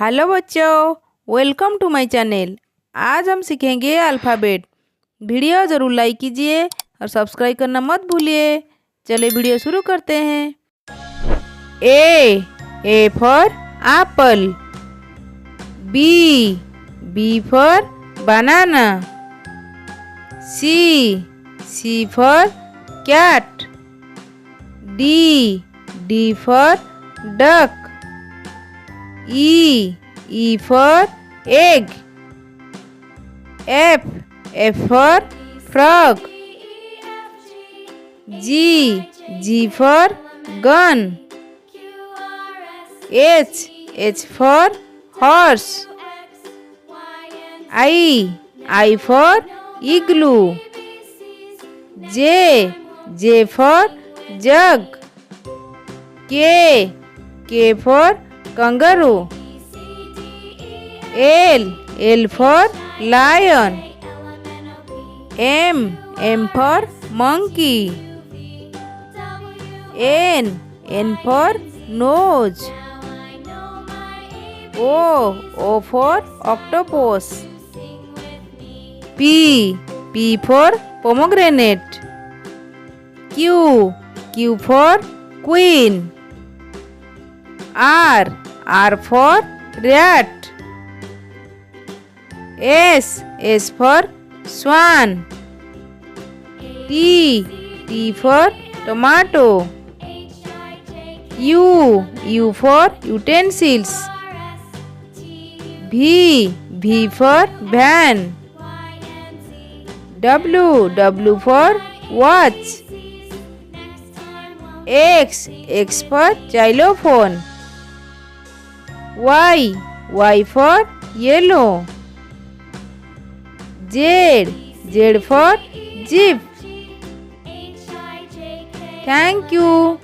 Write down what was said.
Hello बच्चों, welcome to my channel. आज हम सीखेंगे अल्फ़ाबेट। वीडियो ज़रूर लाइक कीजिए और सब्सक्राइब करना मत भूलिए। चलिए वीडियो शुरू करते हैं। A for apple. B for banana. C for cat. D for duck. E for egg. F for frog. G for gun. H for horse. I for igloo. J for jug. K for kangaroo. L for lion. M for monkey. N for nose. O for octopus. P for pomegranate. Q for queen. R for rat. S for swan. T for tomato. U for utensils. V for van. W for watch. X for xylophone. Y for yellow. Z for jeep. Thank you.